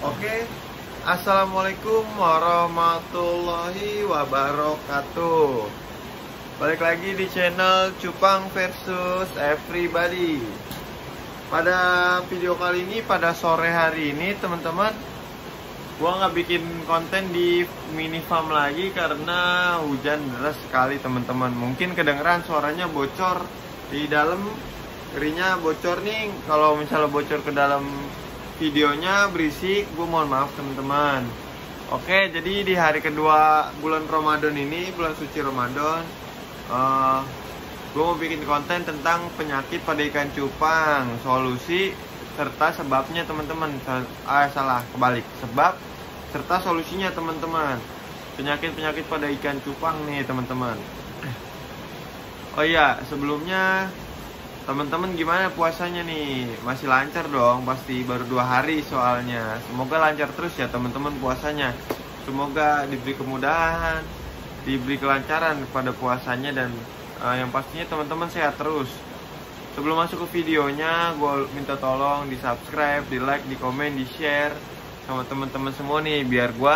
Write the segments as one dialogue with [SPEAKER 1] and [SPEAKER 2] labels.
[SPEAKER 1] Oke, Assalamualaikum warahmatullahi wabarakatuh. Balik lagi di channel Cupang versus Everybody. Pada video kali ini, pada sore hari ini teman-teman, gua nggak bikin konten di mini farm lagi karena hujan deras sekali teman-teman. Mungkin kedengeran suaranya bocor di dalam, gerinya bocor nih. Kalau misalnya bocor ke dalam videonya berisik, gue mohon maaf teman-teman. Oke, jadi di hari kedua bulan Ramadan ini, bulan suci Ramadan, gue mau bikin konten tentang penyakit pada ikan cupang, solusi serta sebabnya teman-teman. Salah, kebalik, sebab serta solusinya teman-teman. Penyakit-penyakit pada ikan cupang nih teman-teman. Oh iya, sebelumnya teman-teman gimana puasanya nih? Masih lancar dong, pasti baru 2 hari soalnya. Semoga lancar terus ya teman-teman puasanya. Semoga diberi kemudahan, diberi kelancaran pada puasanya, dan yang pastinya teman-teman sehat terus. Sebelum masuk ke videonya, gue minta tolong di subscribe, di like, di komen, di share sama teman-teman semua nih, biar gue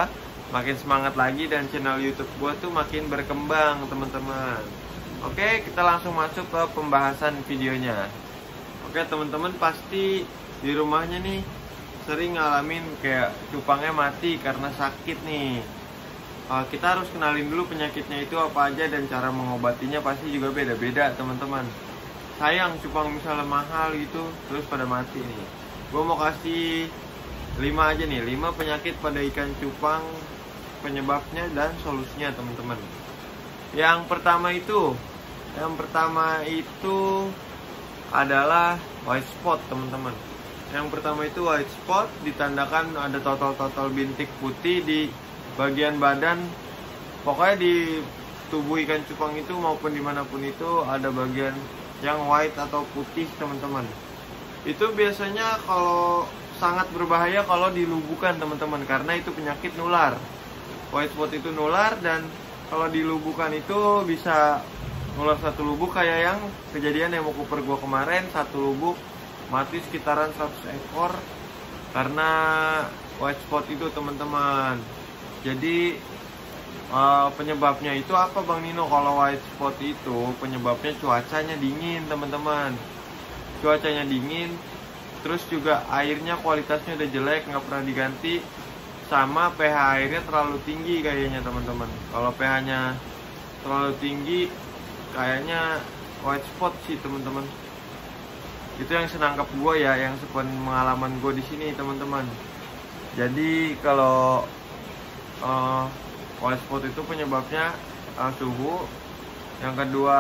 [SPEAKER 1] makin semangat lagi dan channel YouTube gue tuh makin berkembang teman-teman. Oke, kita langsung masuk ke pembahasan videonya. Oke teman-teman, pasti di rumahnya nih sering ngalamin kayak cupangnya mati karena sakit nih. Kita harus kenalin dulu penyakitnya itu apa aja, dan cara mengobatinya pasti juga beda-beda teman-teman. Sayang cupang misalnya mahal gitu terus pada mati nih. Gue mau kasih 5 aja nih, 5 penyakit pada ikan cupang, penyebabnya dan solusinya teman-teman. Yang pertama itu adalah white spot teman-teman. Yang pertama itu white spot, ditandakan ada total bintik putih di bagian badan. Pokoknya di tubuh ikan cupang itu maupun dimanapun itu ada bagian yang white atau putih teman-teman. Itu biasanya kalau sangat berbahaya kalau dilubukan teman-teman, karena itu penyakit nular. White spot itu nular, dan kalau dilubukan itu bisa nular satu lubuk, kayak yang kejadian yang mau kuper gua kemarin. Satu lubuk mati sekitaran 100 ekor karena white spot itu teman-teman. Jadi penyebabnya itu apa Bang Nino? Kalau white spot itu penyebabnya cuacanya dingin teman-teman. Cuacanya dingin, terus juga airnya kualitasnya udah jelek, nggak pernah diganti, sama pH airnya terlalu tinggi kayaknya teman-teman. Kalau pH-nya terlalu tinggi, kayaknya white spot sih teman-teman. Itu yang senangkap gue ya, yang pengalaman gue di sini teman-teman. Jadi kalau white spot itu penyebabnya suhu. Yang kedua,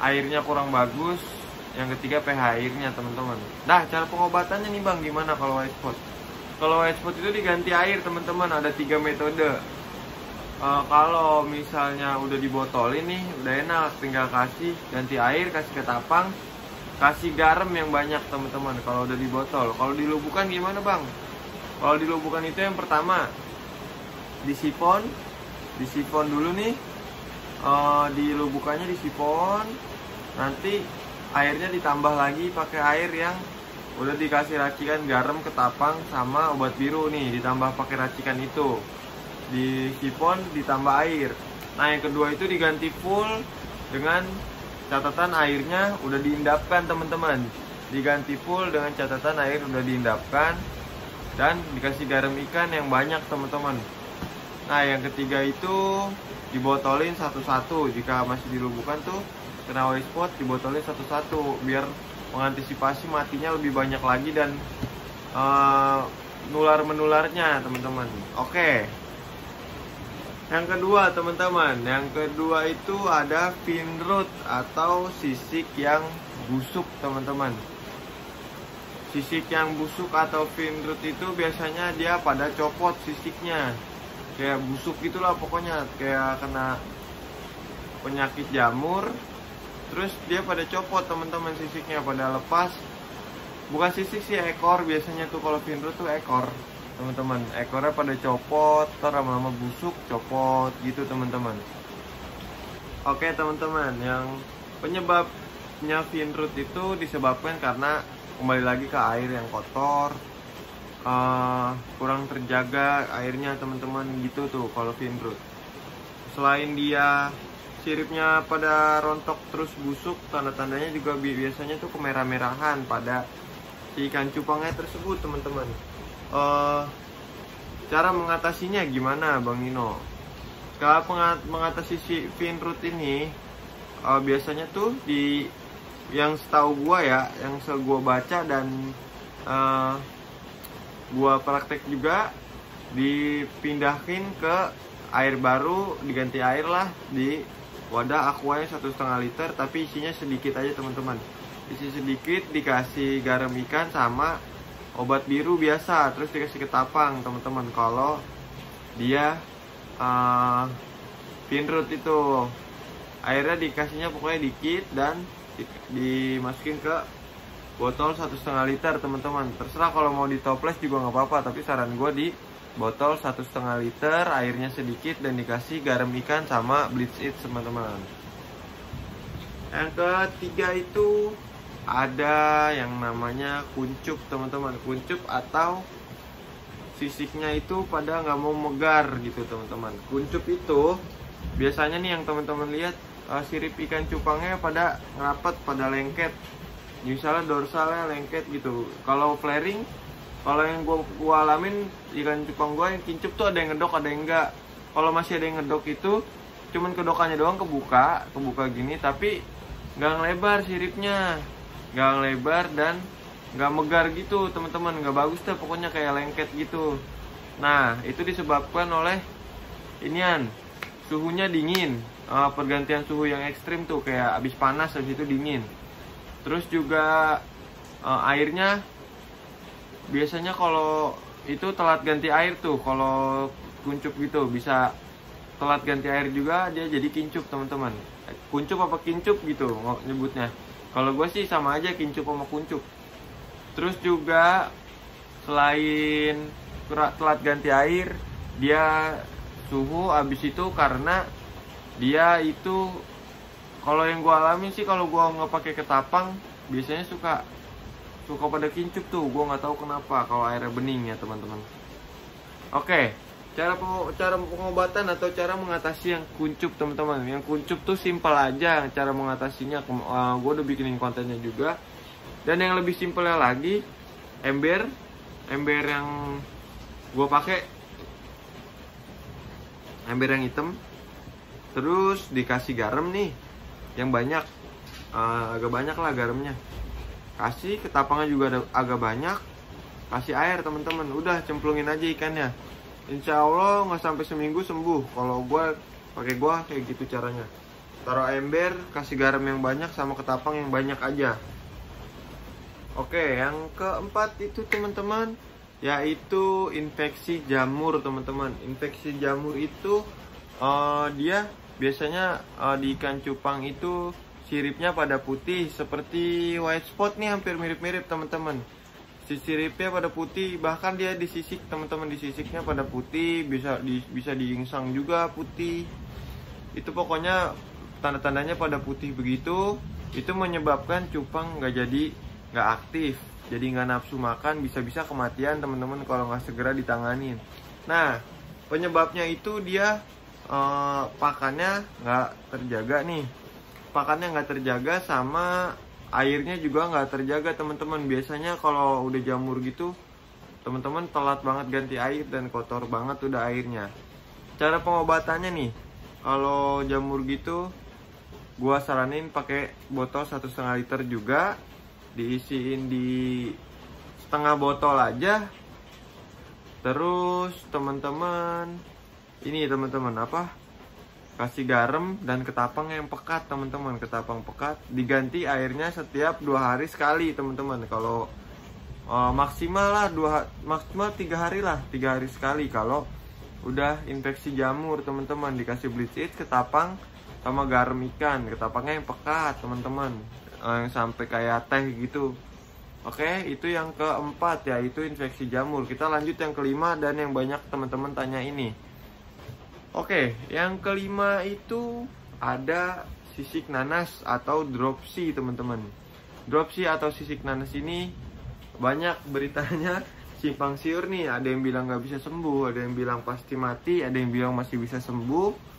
[SPEAKER 1] airnya kurang bagus. Yang ketiga, pH airnya teman-teman. Nah, cara pengobatannya nih Bang, gimana kalau white spot? Kalau white spot itu diganti air teman-teman, ada 3 metode. Kalau misalnya udah dibotolin nih, udah enak, tinggal kasih ganti air, kasih ketapang, kasih garam yang banyak teman-teman. Kalau udah dibotol, kalau dilubukan gimana Bang? Kalau dilubukan itu yang pertama disifon dulu nih. Dilubukannya disifon, nanti airnya ditambah lagi pakai air yang udah dikasih racikan garam, ketapang, sama obat biru nih, ditambah pakai racikan itu. Di sifon ditambah air. Nah, yang kedua itu diganti full dengan catatan airnya udah diendapkan teman-teman. Diganti full dengan catatan air udah diendapkan, dan dikasih garam ikan yang banyak teman-teman. Nah, yang ketiga itu dibotolin satu-satu. Jika masih dilubukan tuh kena white spot, dibotolin satu-satu biar mengantisipasi matinya lebih banyak lagi dan nular-menularnya teman-teman. Oke. Yang kedua teman-teman, yang kedua itu ada fin root atau sisik yang busuk teman-teman. Sisik yang busuk atau fin root itu biasanya dia pada copot sisiknya, kayak busuk gitulah pokoknya, kayak kena penyakit jamur. Terus dia pada copot teman-teman, sisiknya pada lepas. Bukan sisik sih, ekor biasanya tuh. Kalau fin root tuh ekor teman-teman, ekornya pada copot, ntar lama-lama busuk, copot gitu teman-teman. Oke teman-teman, yang penyebabnya fin root itu disebabkan karena kembali lagi ke air yang kotor, kurang terjaga airnya teman-teman gitu tuh kalau Vinroot. Selain dia siripnya pada rontok terus busuk, tanda-tandanya juga biasanya tuh kemerah-merahan pada si ikan cupangnya tersebut teman-teman. Cara mengatasinya gimana Bang Nino? Kalau mengatasi si Vinroot ini biasanya tuh di yang setahu gua ya, yang gua baca dan gua praktek juga, dipindahin ke air baru, diganti air lah di wadah aqua yang 1,5 liter, tapi isinya sedikit aja teman-teman. Isi sedikit, dikasih garam ikan sama obat biru biasa, terus dikasih ketapang teman-teman. Kalau dia Vinroot itu airnya dikasihnya pokoknya dikit dan dimasukin ke botol 1,5 liter teman-teman. Terserah kalau mau di toples juga nggak apa-apa, tapi saran gue di botol 1,5 liter, airnya sedikit dan dikasih garam ikan sama bleach it teman-teman. Yang ketiga itu ada yang namanya kuncup teman-teman. Kuncup atau sisiknya itu pada nggak mau megar gitu teman-teman. Kuncup itu biasanya nih yang teman-teman lihat, sirip ikan cupangnya pada ngerapat, pada lengket. Misalnya dorsalnya lengket gitu. Kalau flaring, kalau yang gua alamin ikan cupang gua yang kincup tuh ada yang ngedok, ada yang enggak. Kalau masih ada yang ngedok itu cuman kedokannya doang kebuka gini, tapi nggak ngelebar siripnya, nggak ngelebar dan nggak megar gitu teman-teman, nggak bagus deh pokoknya, kayak lengket gitu. Nah itu disebabkan oleh inian, suhunya dingin, pergantian suhu yang ekstrim tuh, kayak abis panas habis itu dingin. Terus juga airnya biasanya kalau itu telat ganti air tuh, kalau kuncup gitu bisa telat ganti air juga dia jadi kincup teman-teman. Kuncup apa kincup gitu nyebutnya. Kalau gue sih sama aja, kincup sama kuncup. Terus juga selain telat ganti air, dia suhu abis itu karena dia itu, kalau yang gue alami sih, kalau gue nggak pakai ketapang biasanya suka pada kincup tuh. Gue nggak tahu kenapa kalau airnya bening ya teman-teman. Oke, cara pengobatan atau cara mengatasi yang kuncup teman-teman. Yang kuncup tuh simpel aja cara mengatasinya. Gue udah bikinin kontennya juga. Dan yang lebih simpelnya lagi, ember yang gue pakai, ember yang hitam. Terus dikasih garam nih yang banyak, agak banyak lah garamnya. Kasih ketapangnya juga agak banyak. Kasih air teman-teman. Udah cemplungin aja ikannya. Insya Allah nggak sampai seminggu sembuh. Kalau gue kayak gitu caranya. Taruh ember, kasih garam yang banyak sama ketapang yang banyak aja. Oke, yang keempat itu teman-teman, yaitu infeksi jamur teman-teman. Infeksi jamur itu dia biasanya di ikan cupang itu siripnya pada putih seperti white spot nih, hampir mirip-mirip teman-teman. Si siripnya pada putih, bahkan dia disisik teman-teman, disisiknya pada putih, bisa diingsang juga putih. Itu pokoknya tanda-tandanya pada putih begitu. Itu menyebabkan cupang nggak aktif, jadi nggak nafsu makan, bisa-bisa kematian teman-teman kalau nggak segera ditanganin. Nah penyebabnya itu dia pakannya nggak terjaga nih, pakannya nggak terjaga sama airnya juga nggak terjaga teman-teman. Biasanya kalau udah jamur gitu teman-teman telat banget ganti air dan kotor banget udah airnya. Cara pengobatannya nih, kalau jamur gitu gua saranin pakai botol 1,5 liter juga, diisiin di setengah botol aja. Terus teman-teman kasih garam dan ketapang yang pekat teman-teman, ketapang pekat, diganti airnya setiap 2 hari sekali teman-teman. Kalau maksimal 3 hari lah, 3 hari sekali. Kalau udah infeksi jamur teman-teman, dikasih bleach it, ketapang sama garam ikan. Ketapangnya yang pekat teman-teman, yang sampai kayak teh gitu. Oke, itu yang keempat, yaitu infeksi jamur. Kita lanjut yang kelima dan yang banyak teman-teman tanya ini. Oke, yang kelima itu ada sisik nanas atau dropsy teman-teman. Dropsy atau sisik nanas ini banyak beritanya simpang siur nih. Ada yang bilang nggak bisa sembuh, ada yang bilang pasti mati, ada yang bilang masih bisa sembuh.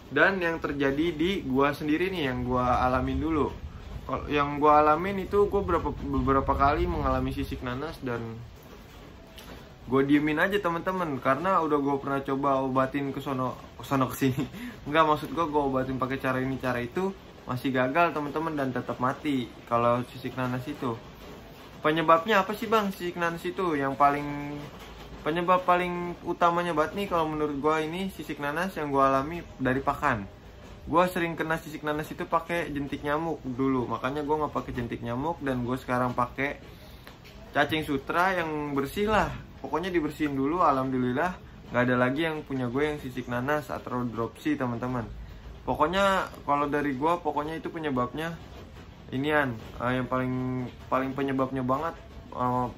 [SPEAKER 1] Dan yang terjadi di gua sendiri nih, yang gua alamin dulu. Kalau yang gua alamin itu, gua beberapa kali mengalami sisik nanas dan gue diemin aja teman-teman, karena udah gue pernah coba obatin ke sono kesini. Enggak, maksud gue obatin pakai cara ini cara itu, masih gagal teman-teman, dan tetap mati kalau sisik nanas itu. Penyebabnya apa sih bang sisik nanas itu? Yang penyebab paling utamanya banget nih kalau menurut gue ini sisik nanas yang gue alami dari pakan. Gue sering kena sisik nanas itu pakai jentik nyamuk dulu, makanya gue nggak pakai jentik nyamuk, dan gue sekarang pakai cacing sutra yang bersih lah. Pokoknya dibersihin dulu, alhamdulillah nggak ada lagi yang punya gue yang sisik nanas atau dropsy teman-teman. Pokoknya kalau dari gue, pokoknya itu penyebabnya inian, yang paling penyebabnya banget,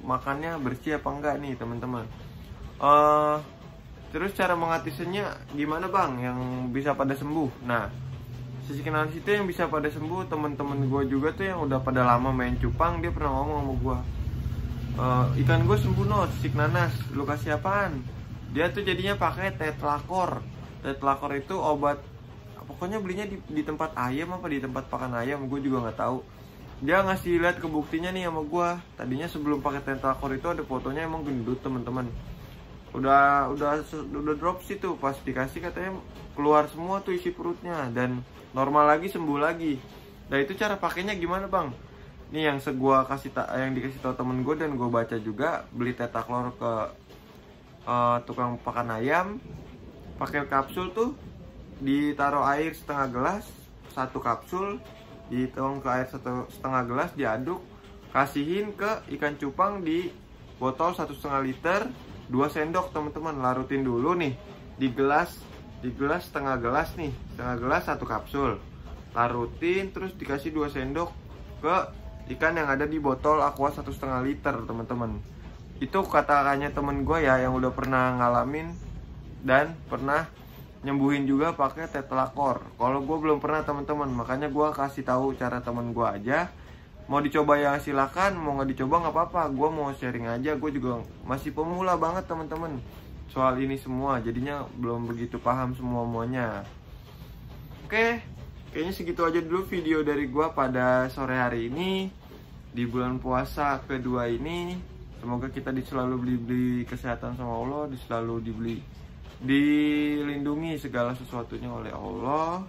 [SPEAKER 1] makannya bersih apa enggak nih teman-teman. Terus cara mengatasinya gimana bang yang bisa pada sembuh? Nah, sisik nanas itu yang bisa pada sembuh, teman-teman gue juga tuh yang udah pada lama main cupang, dia pernah ngomong sama gue, ikan gue sembuh no sisik nanas, lu kasih apaan? Dia tuh jadinya pakai tetlakor. Tetlakor itu obat, pokoknya belinya di tempat ayam apa di tempat pakan ayam, gue juga nggak tahu. Dia ngasih lihat ke buktinya nih sama gue. Tadinya sebelum pakai tetlakor itu ada fotonya emang gendut teman-teman. Udah drop sih tuh, pas dikasih katanya keluar semua tuh isi perutnya dan normal lagi, sembuh lagi. Nah itu cara pakainya gimana bang? Nih yang yang dikasih tau temen gue dan gue baca juga, beli tetlakor ke tukang pakan ayam, pakai kapsul tuh, ditaruh air setengah gelas, satu kapsul, dituang ke air setengah gelas, diaduk, kasihin ke ikan cupang di botol 1,5 liter, 2 sendok teman-teman, larutin dulu nih di gelas setengah gelas nih, setengah gelas 1 kapsul, larutin terus dikasih 2 sendok ke ikan yang ada di botol aqua 1,5 liter teman-teman. Itu katanya temen gue ya, yang udah pernah ngalamin dan pernah nyembuhin juga pakai tetlakor. Kalau gue belum pernah teman-teman, makanya gue kasih tahu cara temen gue aja. Mau dicoba ya silakan, mau nggak dicoba nggak apa-apa. Gue mau sharing aja, gue juga masih pemula banget teman-teman soal ini semua, jadinya belum begitu paham semuanya. Oke, kayaknya segitu aja dulu video dari gue pada sore hari ini di bulan puasa kedua ini. Semoga kita selalu diberi kesehatan sama Allah, dilindungi segala sesuatunya oleh Allah.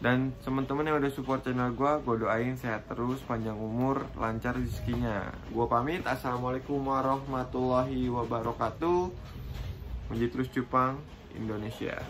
[SPEAKER 1] Dan teman-teman yang udah support channel gue doain sehat terus, panjang umur, lancar rezekinya. Gue pamit, assalamualaikum warahmatullahi wabarakatuh. Menjadi terus Cupang Indonesia.